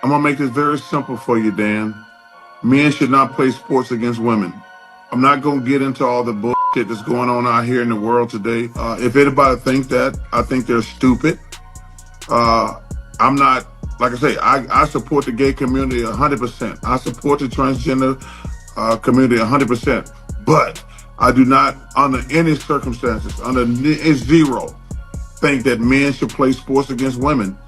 I'm going to make this very simple for you, Dan. Men should not play sports against women. I'm not going to get into all the bullshit that's going on out here in the world today. If anybody thinks that, I think they're stupid. I'm not, like I say, I support the gay community 100%. I support the transgender community 100%. But I do not, under any circumstances, under zero, think that men should play sports against women.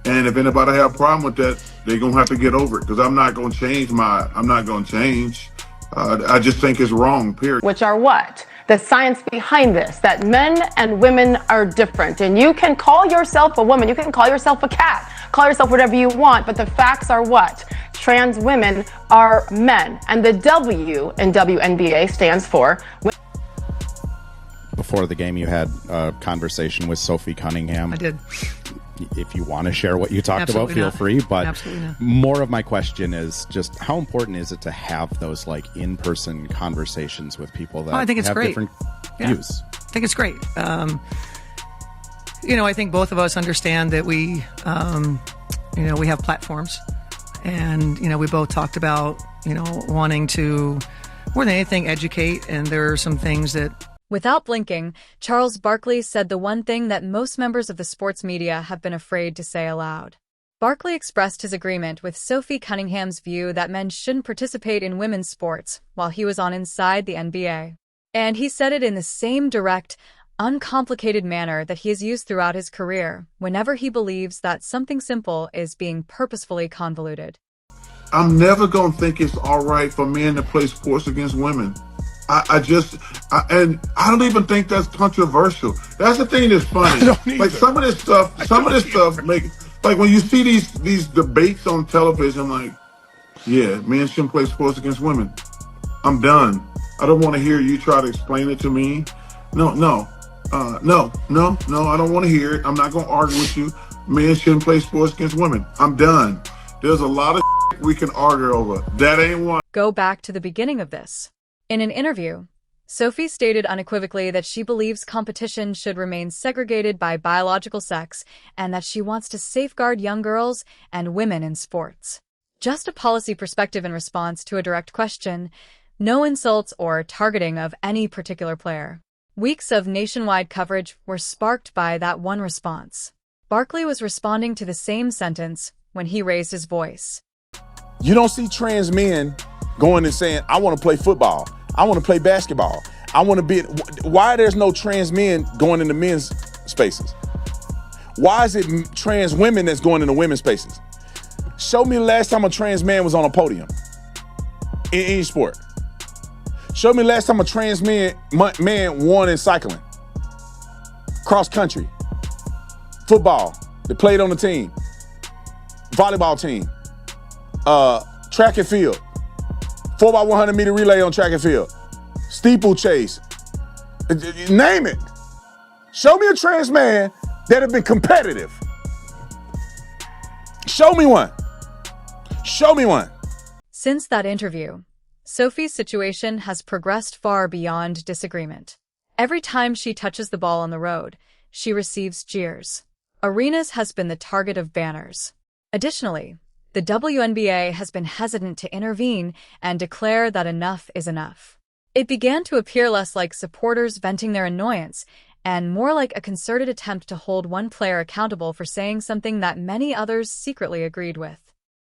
And if anybody have a problem with that, they're going to have to get over it, because I'm not going to change. I just think it's wrong, period. Which are what? The science behind this, that men and women are different. And you can call yourself a woman, you can call yourself a cat, call yourself whatever you want, but the facts are what? Trans women are men. And the W in WNBA stands for... Before the game, you had a conversation with Sophie Cunningham. I did. If you want to share what you talked Absolutely about, feel not. free. But Absolutely not. More of my question is just how important is it to have those like in-person conversations with people that I think it's have great. different Yeah. views? I think it's great. I think both of us understand that we have platforms, and we both talked about wanting to, more than anything, educate. And there are some things that. Without blinking, Charles Barkley said the one thing that most members of the sports media have been afraid to say aloud. Barkley expressed his agreement with Sophie Cunningham's view that men shouldn't participate in women's sports while he was on Inside the NBA. And he said it in the same direct, uncomplicated manner that he has used throughout his career whenever he believes that something simple is being purposefully convoluted. I'm never going to think it's all right for men to play sports against women. And I don't even think that's controversial. That's the thing that's funny. Like some of this stuff make, like when you see these debates on television, I'm like, yeah, men shouldn't play sports against women. I'm done. I don't want to hear you try to explain it to me. No, I don't want to hear it. I'm not going to argue with you. Men shouldn't play sports against women. I'm done. There's a lot of we can argue over. That ain't one. Go back to the beginning of this. In an interview, Sophie stated unequivocally that she believes competition should remain segregated by biological sex and that she wants to safeguard young girls and women in sports. Just a policy perspective in response to a direct question, no insults or targeting of any particular player. Weeks of nationwide coverage were sparked by that one response. Barkley was responding to the same sentence when he raised his voice. You don't see trans men going and saying, I want to play football. I want to play basketball. I want to be. Why there's no trans men going into men's spaces? Why is it trans women that's going into women's spaces? Show me the last time a trans man was on a podium in any sport. Show me the last time a trans man won in cycling, cross country, football. They played on the team, volleyball team, track and field. 4x100 meter relay on track and field, steeplechase, name it. Show me a trans man that have been competitive. Show me one. Show me one. Since that interview, Sophie's situation has progressed far beyond disagreement. Every time she touches the ball on the road, she receives jeers. Arenas has been the target of banners. Additionally, the WNBA has been hesitant to intervene and declare that enough is enough. It began to appear less like supporters venting their annoyance and more like a concerted attempt to hold one player accountable for saying something that many others secretly agreed with.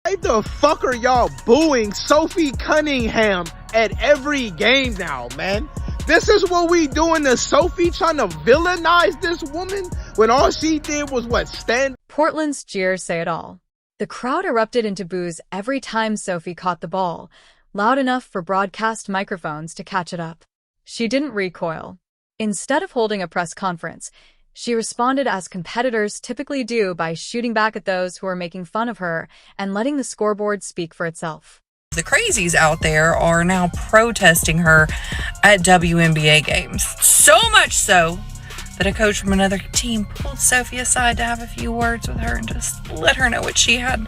Why the fuck are y'all booing Sophie Cunningham at every game now, man? This is what we doing to Sophie, trying to villainize this woman when all she did was stand. Portland's jeers say it all. The crowd erupted into boos every time Sophie caught the ball, loud enough for broadcast microphones to catch it up. She didn't recoil. Instead of holding a press conference, she responded as competitors typically do by shooting back at those who are making fun of her and letting the scoreboard speak for itself. The crazies out there are now protesting her at WNBA games. So much so that a coach from another team pulled Sophie aside to have a few words with her and just let her know what she had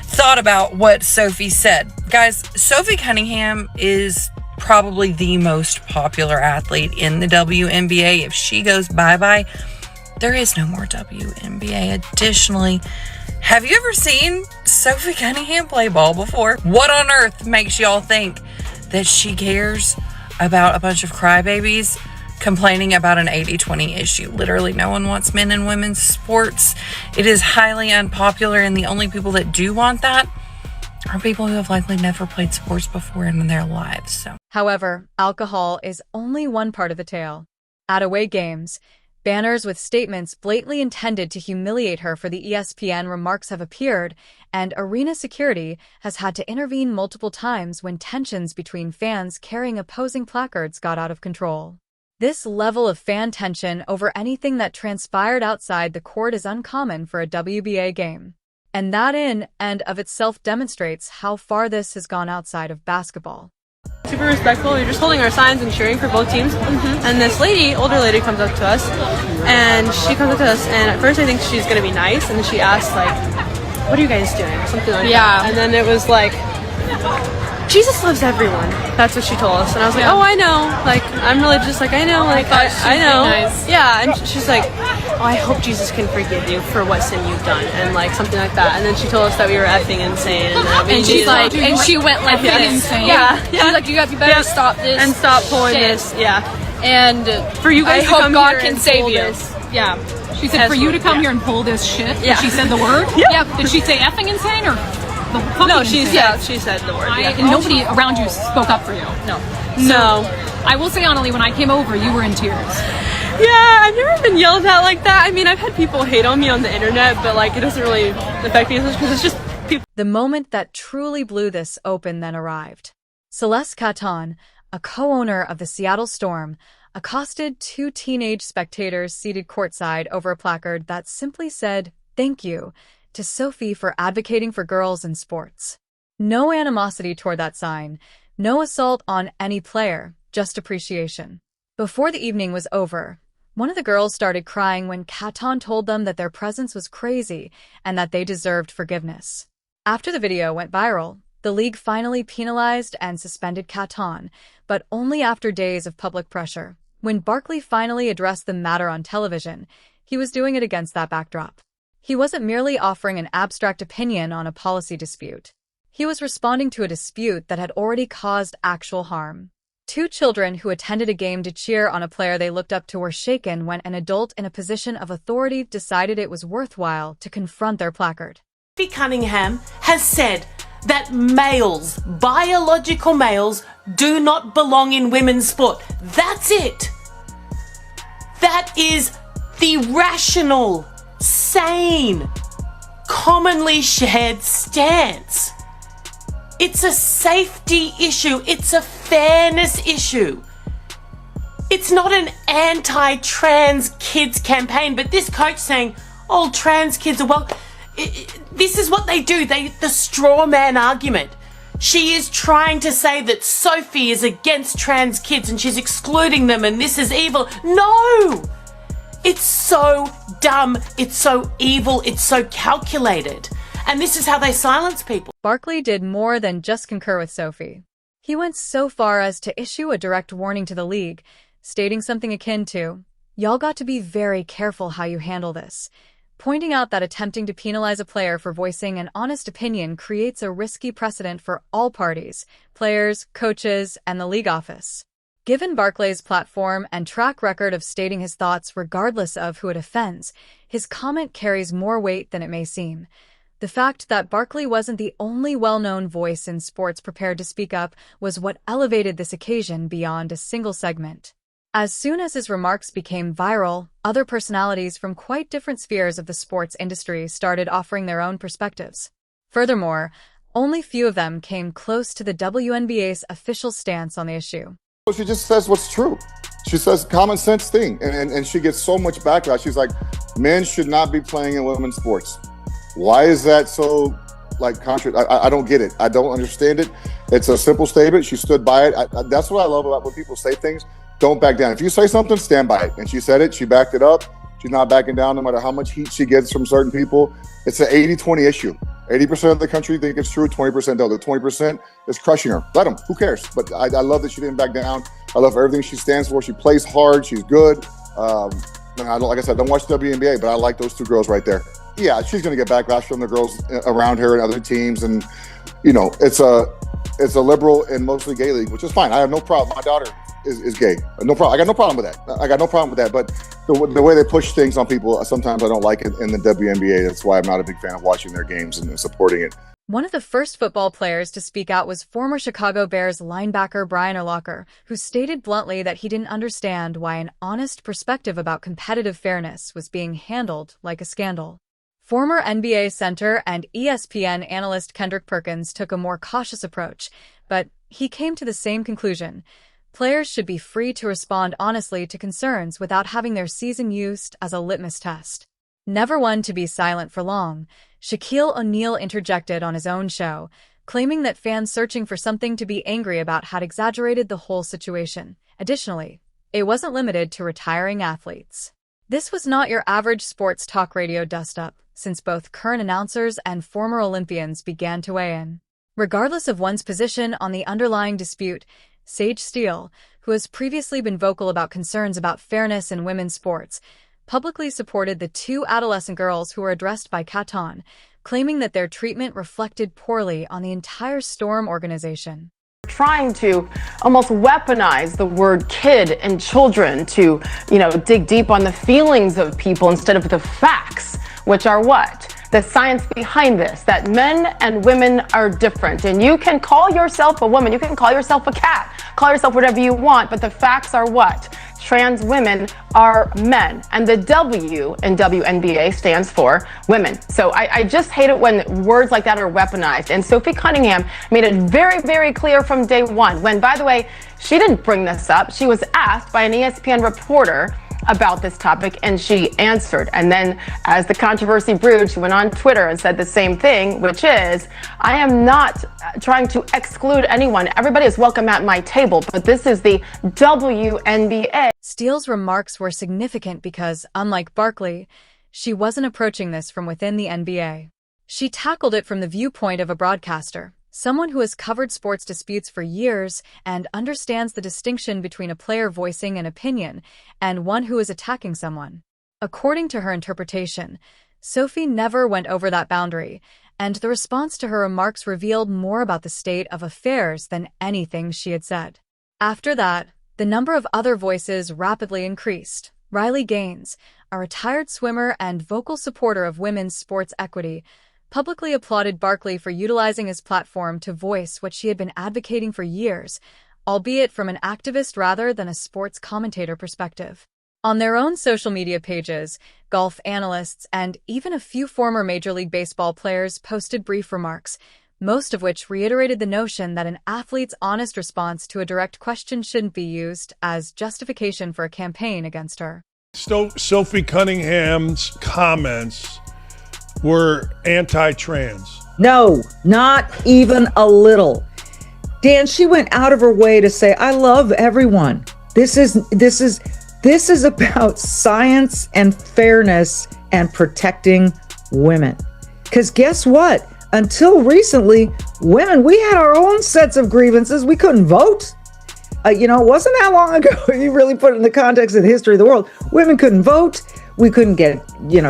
thought about what Sophie said. Guys, Sophie Cunningham is probably the most popular athlete in the WNBA. If she goes bye-bye, there is no more WNBA. Additionally, Have you ever seen Sophie Cunningham play ball before? What on earth makes y'all think that she cares about a bunch of crybabies complaining about an 80-20 issue? Literally, no one wants men and women's sports. It is highly unpopular, and the only people that do want that are people who have likely never played sports before in their lives. So, However, alcohol is only one part of the tale. At away games, banners with statements blatantly intended to humiliate her for the ESPN remarks have appeared, and arena security has had to intervene multiple times when tensions between fans carrying opposing placards got out of control. This level of fan tension over anything that transpired outside the court is uncommon for a WBA game. And that in and of itself demonstrates how far this has gone outside of basketball. Super respectful. We were just holding our signs and cheering for both teams. And this lady, older lady, comes up to us, and at first I think she's gonna be nice, and then she asks like, "What are you guys doing?" or something like that. And then it was like, "Jesus loves everyone." That's what she told us, and I was like, "Oh, I know. Like, I'm religious. Like, I know. Like, I know." Nice. Yeah, and she's like, "Oh, I hope Jesus can forgive you for what sin you've done," and like something like that. And then she told us that we were effing insane, and she's like, and she went like insane. Yeah. She's like, "You better stop this and stop pulling this." Yeah. And for you guys, I hope God can save you. Yeah. She said, "For you to come here and pull this shit." Yeah. She said the word. Yeah. Did she say effing insane or? No, she said the word. And nobody around you spoke up for you. No. I will say, Annalie, when I came over, you were in tears. Yeah, I've never been yelled at like that. I mean, I've had people hate on me on the internet, but like it doesn't really affect me as much because it's just people. The moment that truly blew this open then arrived. Celeste Caton, a co-owner of the Seattle Storm, accosted two teenage spectators seated courtside over a placard that simply said, "Thank you," to Sophie for advocating for girls in sports. No animosity toward that sign, no assault on any player, just appreciation. Before the evening was over, one of the girls started crying when Caton told them that their presence was crazy and that they deserved forgiveness. After the video went viral, the league finally penalized and suspended Caton, but only after days of public pressure. When Barkley finally addressed the matter on television, he was doing it against that backdrop. He wasn't merely offering an abstract opinion on a policy dispute. He was responding to a dispute that had already caused actual harm. Two children who attended a game to cheer on a player they looked up to were shaken when an adult in a position of authority decided it was worthwhile to confront their placard. Sophie Cunningham has said that males, biological males, do not belong in women's sport. That's it. That is the rational, sane, commonly shared stance. It's a safety issue. It's a fairness issue. It's not an anti-trans kids campaign, but this coach saying, "Oh, trans kids are well." This is what they do. The straw man argument. She is trying to say that Sophie is against trans kids and she's excluding them and this is evil. No! It's so dumb. It's so evil. It's so calculated. And this is how they silence people. Barkley did more than just concur with Sophie. He went so far as to issue a direct warning to the league, stating something akin to, "Y'all got to be very careful how you handle this," pointing out that attempting to penalize a player for voicing an honest opinion creates a risky precedent for all parties, players, coaches, and the league office. Given Barkley's platform and track record of stating his thoughts regardless of who it offends, his comment carries more weight than it may seem. The fact that Barkley wasn't the only well-known voice in sports prepared to speak up was what elevated this occasion beyond a single segment. As soon as his remarks became viral, other personalities from quite different spheres of the sports industry started offering their own perspectives. Furthermore, only few of them came close to the WNBA's official stance on the issue. She just says what's true. She says common sense thing, and she gets so much backlash. She's like, men should not be playing in women's sports. Why is that so, I don't get it. I don't understand it. It's a simple statement. She stood by it. That's what I love about when people say things. Don't back down. If you say something, stand by it. And she said it. She backed it up. She's not backing down no matter how much heat she gets from certain people. It's an 80-20 issue. 80% of the country think it's true, 20% don't. The 20% is crushing her. Let them. Who cares? But I love that she didn't back down. I love everything she stands for. She plays hard. She's good. Like I said, I don't watch WNBA, but I like those two girls right there. yeah, she's going to get backlash from the girls around her and other teams. And, you know, it's a liberal and mostly gay league, which is fine. I have no problem. My daughter is gay. No problem. I got no problem with that. I got no problem with that. But the way they push things on people, sometimes I don't like it in the WNBA. That's why I'm not a big fan of watching their games and supporting it. One of the first football players to speak out was former Chicago Bears linebacker Brian Urlacher, who stated bluntly that he didn't understand why an honest perspective about competitive fairness was being handled like a scandal. Former NBA center and ESPN analyst Kendrick Perkins took a more cautious approach, but he came to the same conclusion. Players should be free to respond honestly to concerns without having their season used as a litmus test. Never one to be silent for long, Shaquille O'Neal interjected on his own show, claiming that fans searching for something to be angry about had exaggerated the whole situation. Additionally, it wasn't limited to retiring athletes. This was not your average sports talk radio dust-up, since both current announcers and former Olympians began to weigh in. Regardless of one's position on the underlying dispute, Sage Steele, who has previously been vocal about concerns about fairness in women's sports, publicly supported the two adolescent girls who were addressed by Catan, claiming that their treatment reflected poorly on the entire Storm organization. Trying to almost weaponize the word kid and children to, dig deep on the feelings of people instead of the facts, which are what? The science behind this, that men and women are different. And you can call yourself a woman, you can call yourself a cat, call yourself whatever you want, but the facts are what? Trans women are men. And the W in WNBA stands for women. So I just hate it when words like that are weaponized. And Sophie Cunningham made it very, very clear from day one, when, by the way, she didn't bring this up. She was asked by an ESPN reporter about this topic, and she answered. And then as the controversy brewed, she went on Twitter and said the same thing, which is, I am not trying to exclude anyone. Everybody is welcome at my table, but this is the WNBA. Steele's remarks were significant because, unlike Barkley, she wasn't approaching this from within the NBA. She tackled it from the viewpoint of a broadcaster, someone who has covered sports disputes for years and understands the distinction between a player voicing an opinion and one who is attacking someone. According to her interpretation, Sophie never went over that boundary, and the response to her remarks revealed more about the state of affairs than anything she had said. After that, the number of other voices rapidly increased. Riley Gaines, a retired swimmer and vocal supporter of women's sports equity, publicly applauded Barkley for utilizing his platform to voice what she had been advocating for years, albeit from an activist rather than a sports commentator perspective. On their own social media pages, golf analysts and even a few former Major League Baseball players posted brief remarks, most of which reiterated the notion that an athlete's honest response to a direct question shouldn't be used as justification for a campaign against her. Sophie Cunningham's comments were anti-trans. No, not even a little. Dan, she went out of her way to say, I love everyone. This is about science and fairness and protecting women. Because guess what? Until recently, women, we had our own sets of grievances. We couldn't vote. It wasn't that long ago. You really put it in the context of the history of the world. Women couldn't vote. We couldn't get,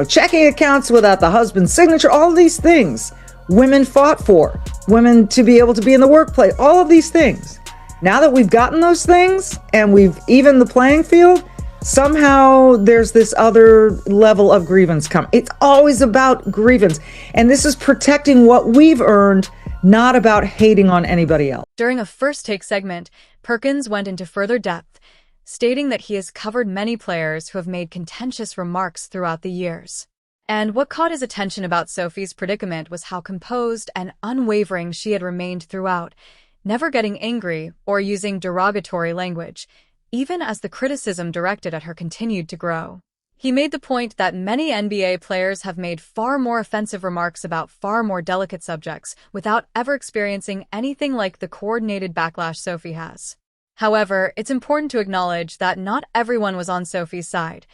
checking accounts without the husband's signature. All of these things women fought for. Women to be able to be in the workplace. All of these things. Now that we've gotten those things and we've evened the playing field, somehow there's this other level of grievance come. It's always about grievance. And this is protecting what we've earned, not about hating on anybody else. During a first take segment, Perkins went into further depth, stating that he has covered many players who have made contentious remarks throughout the years. And what caught his attention about Sophie's predicament was how composed and unwavering she had remained throughout, never getting angry or using derogatory language, even as the criticism directed at her continued to grow. He made the point that many NBA players have made far more offensive remarks about far more delicate subjects without ever experiencing anything like the coordinated backlash Sophie has. However, it's important to acknowledge that not everyone was on Sophie's side.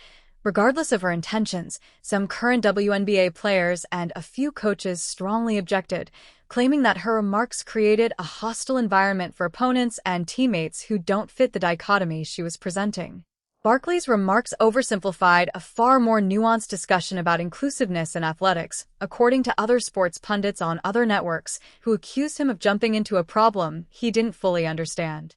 Regardless of her intentions, some current WNBA players and a few coaches strongly objected, claiming that her remarks created a hostile environment for opponents and teammates who don't fit the dichotomy she was presenting. Barkley's remarks oversimplified a far more nuanced discussion about inclusiveness in athletics, according to other sports pundits on other networks who accused him of jumping into a problem he didn't fully understand.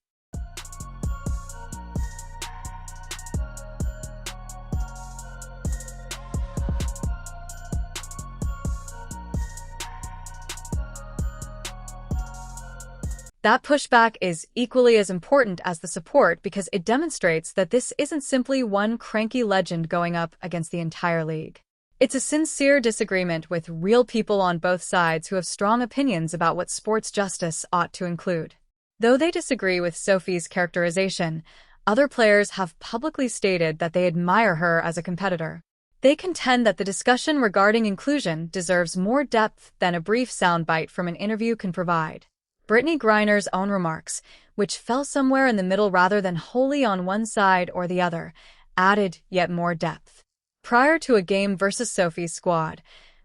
That pushback is equally as important as the support because it demonstrates that this isn't simply one cranky legend going up against the entire league. It's a sincere disagreement with real people on both sides who have strong opinions about what sports justice ought to include. Though they disagree with Sophie's characterization, other players have publicly stated that they admire her as a competitor. They contend that the discussion regarding inclusion deserves more depth than a brief soundbite from an interview can provide. Brittney Griner's own remarks, which fell somewhere in the middle rather than wholly on one side or the other, added yet more depth. Prior to a game versus Sophie's squad,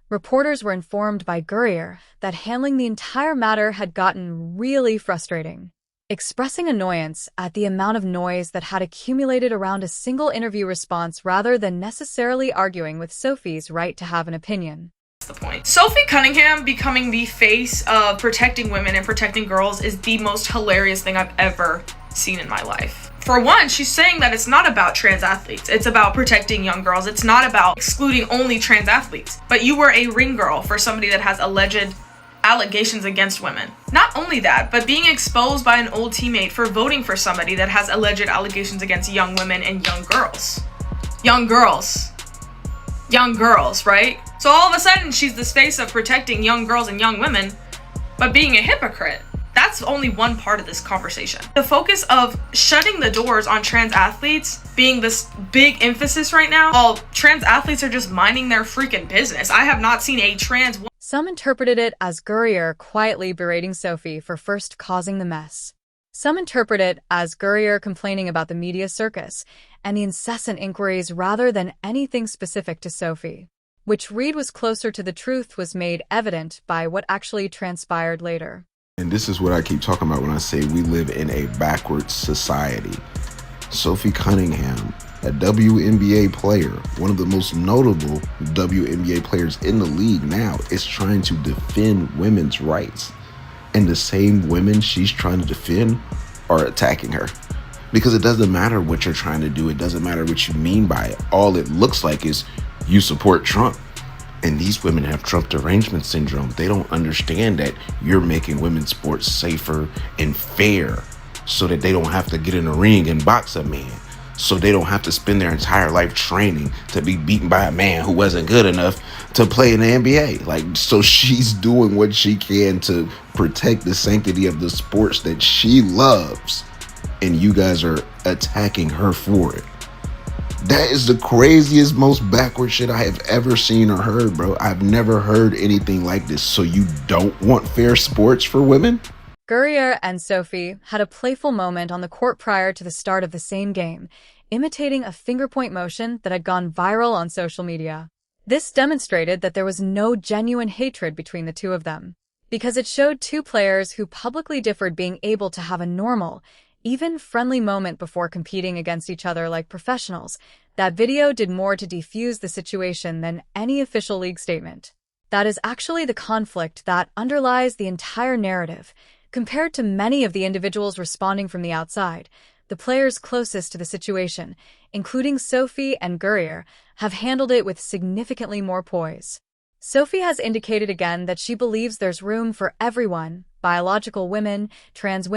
reporters were informed by Griner that handling the entire matter had gotten really frustrating. Expressing annoyance at the amount of noise that had accumulated around a single interview response rather than necessarily arguing with Sophie's right to have an opinion. The point. Sophie Cunningham becoming the face of protecting women and protecting girls is the most hilarious thing I've ever seen in my life. For one, she's saying that it's not about trans athletes. It's about protecting young girls. It's not about excluding only trans athletes. But you were a ring girl for somebody that has alleged allegations against women. Not only that, but being exposed by an old teammate for voting for somebody that has alleged allegations against young women and young girls. Young girls. Young girls, right? So all of a sudden, she's the face of protecting young girls and young women, but being a hypocrite. That's only one part of this conversation. The focus of shutting the doors on trans athletes being this big emphasis right now, while trans athletes are just minding their freaking business. I have not seen a trans woman. Some interpreted it as Griner quietly berating Sophie for first causing the mess. Some interpret it as Griner complaining about the media circus and the incessant inquiries rather than anything specific to Sophie. Which read was closer to the truth was made evident by what actually transpired later. And this is what I keep talking about when I say we live in a backwards society. Sophie Cunningham, a WNBA player, one of the most notable WNBA players in the league now, is trying to defend women's rights. And the same women she's trying to defend are attacking her. Because it doesn't matter what you're trying to do. It doesn't matter what you mean by it. All it looks like is you support Trump. And these women have Trump derangement syndrome. They don't understand that you're making women's sports safer and fair so that they don't have to get in a ring and box a man. So they don't have to spend their entire life training to be beaten by a man who wasn't good enough to play in the NBA. So she's doing what she can to protect the sanctity of the sports that she loves. And you guys are attacking her for it. That is the craziest, most backward shit I have ever seen or heard, bro. I've never heard anything like this. So you don't want fair sports for women? Griner and Sophie had a playful moment on the court prior to the start of the same game, imitating a finger-point motion that had gone viral on social media. This demonstrated that there was no genuine hatred between the two of them, because it showed two players who publicly differed being able to have a normal, even friendly moment before competing against each other like professionals. That video did more to defuse the situation than any official league statement. That is actually the conflict that underlies the entire narrative. Compared to many of the individuals responding from the outside, the players closest to the situation, including Sophie and Griner, have handled it with significantly more poise. Sophie has indicated again that she believes there's room for everyone, biological women, trans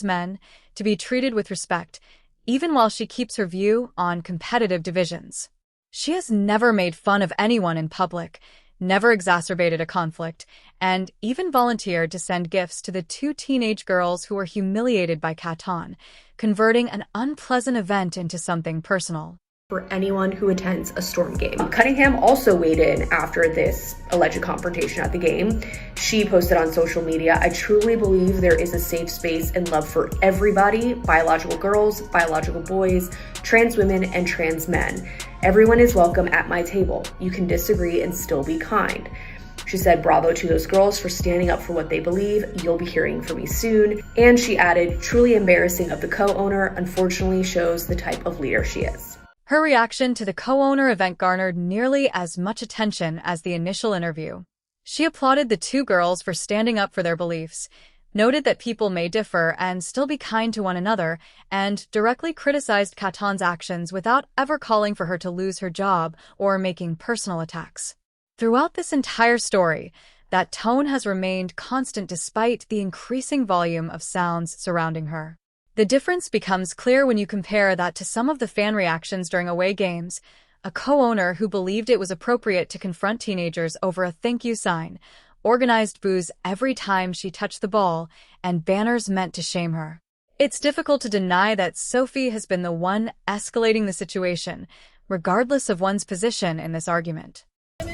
men, to be treated with respect, even while she keeps her view on competitive divisions. She has never made fun of anyone in public, never exacerbated a conflict, and even volunteered to send gifts to the two teenage girls who were humiliated by Catan, converting an unpleasant event into something personal. For anyone who attends a Storm game. Cunningham also weighed in after this alleged confrontation at the game. She posted on social media, "I truly believe there is a safe space and love for everybody, biological girls, biological boys, trans women, and trans men. Everyone is welcome at my table. You can disagree and still be kind." She said, "Bravo to those girls for standing up for what they believe. You'll be hearing from me soon." And she added, "Truly embarrassing of the co-owner. Unfortunately shows the type of leader she is." Her reaction to the co-owner event garnered nearly as much attention as the initial interview. She applauded the two girls for standing up for their beliefs, noted that people may differ and still be kind to one another, and directly criticized Katon's actions without ever calling for her to lose her job or making personal attacks. Throughout this entire story, that tone has remained constant despite the increasing volume of sounds surrounding her. The difference becomes clear when you compare that to some of the fan reactions during away games. A co-owner who believed it was appropriate to confront teenagers over a thank you sign, organized boos every time she touched the ball, and banners meant to shame her. It's difficult to deny that Sophie has been the one escalating the situation, regardless of one's position in this argument. She's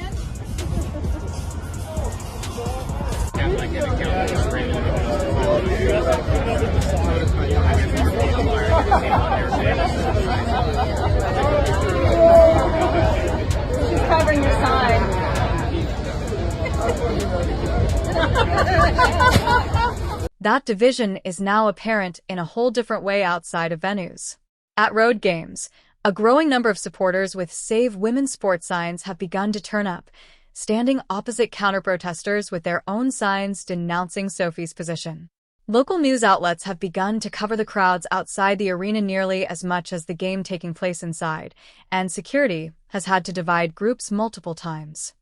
covering your sign. That division is now apparent in a whole different way outside of venues. At road games, a growing number of supporters with Save Women's Sports signs have begun to turn up, standing opposite counter-protesters with their own signs denouncing Sophie's position. Local news outlets have begun to cover the crowds outside the arena nearly as much as the game taking place inside, and security has had to divide groups multiple times.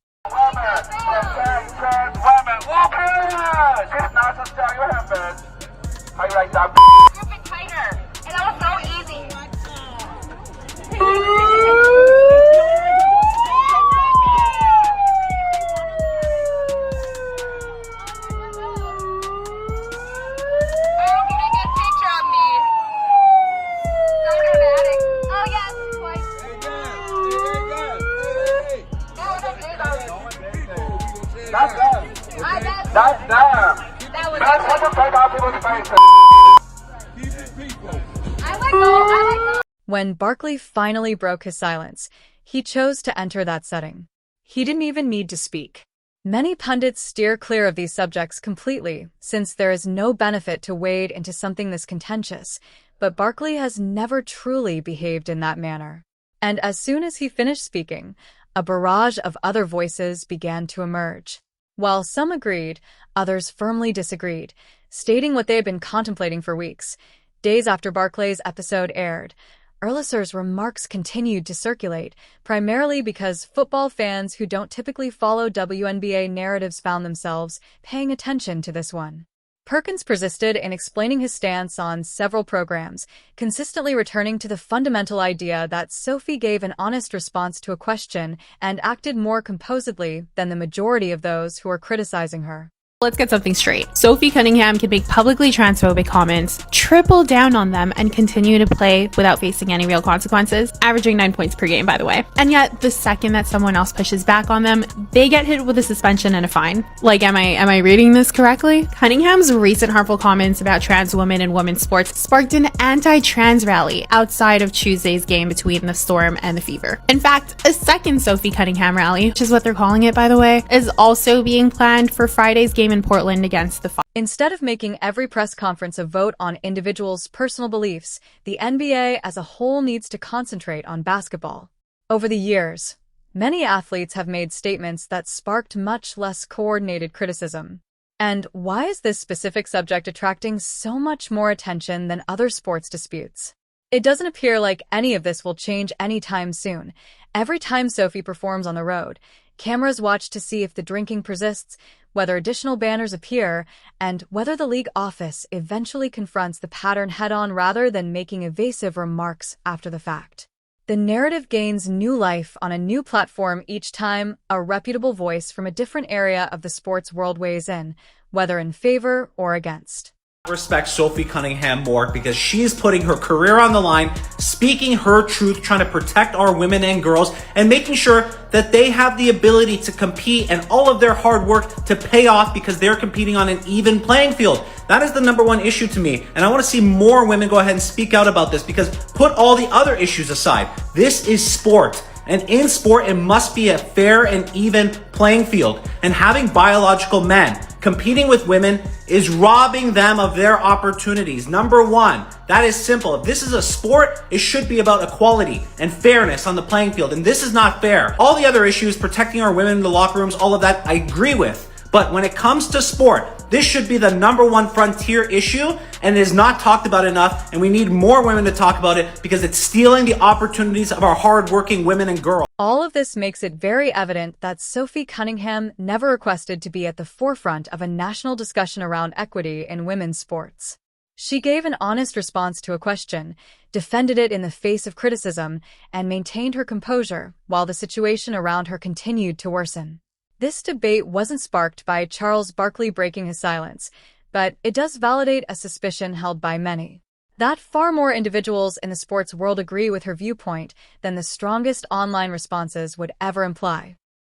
When Barkley finally broke his silence, he chose to enter that setting. He didn't even need to speak. Many pundits steer clear of these subjects completely, since there is no benefit to wade into something this contentious, but Barkley has never truly behaved in that manner. And as soon as he finished speaking, a barrage of other voices began to emerge. While some agreed, others firmly disagreed, stating what they had been contemplating for weeks. Days after Barkley's episode aired, Earliser's remarks continued to circulate, primarily because football fans who don't typically follow WNBA narratives found themselves paying attention to this one. Perkins persisted in explaining his stance on several programs, consistently returning to the fundamental idea that Sophie gave an honest response to a question and acted more composedly than the majority of those who were criticizing her. Let's get something straight. Sophie Cunningham can make publicly transphobic comments, triple down on them, and continue to play without facing any real consequences, averaging 9 points per game, by the way. And yet, the second that someone else pushes back on them, they get hit with a suspension and a fine. Like, am I reading this correctly? Cunningham's recent harmful comments about trans women and women's sports sparked an anti-trans rally outside of Tuesday's game between the Storm and the Fever. In fact, a second Sophie Cunningham rally, which is what they're calling it, by the way, is also being planned for Friday's game in Portland against the Fox. Instead of making every press conference a vote on individuals' personal beliefs, the NBA as a whole needs to concentrate on basketball. Over the years, many athletes have made statements that sparked much less coordinated criticism. And why is this specific subject attracting so much more attention than other sports disputes? It doesn't appear like any of this will change anytime soon. Every time Sophie performs on the road, cameras watch to see if the drinking persists, whether additional banners appear, and whether the league office eventually confronts the pattern head-on rather than making evasive remarks after the fact. The narrative gains new life on a new platform each time a reputable voice from a different area of the sports world weighs in, whether in favor or against. Respect Sophie Cunningham more because she's putting her career on the line, speaking her truth, trying to protect our women and girls, and making sure that they have the ability to compete and all of their hard work to pay off because they're competing on an even playing field. That is the number one issue to me, and I want to see more women go ahead and speak out about this because put all the other issues aside. This is sport. And in sport, it must be a fair and even playing field. And having biological men competing with women is robbing them of their opportunities. Number one, that is simple. If this is a sport, it should be about equality and fairness on the playing field. And this is not fair. All the other issues, protecting our women in the locker rooms, all of that, I agree with. But when it comes to sport, this should be the number one frontier issue, and it is not talked about enough, and we need more women to talk about it because it's stealing the opportunities of our hardworking women and girls. All of this makes it very evident that Sophie Cunningham never requested to be at the forefront of a national discussion around equity in women's sports. She gave an honest response to a question, defended it in the face of criticism, and maintained her composure while the situation around her continued to worsen. This debate wasn't sparked by Charles Barkley breaking his silence, but it does validate a suspicion held by many. That far more individuals in the sports world agree with her viewpoint than the strongest online responses would ever imply.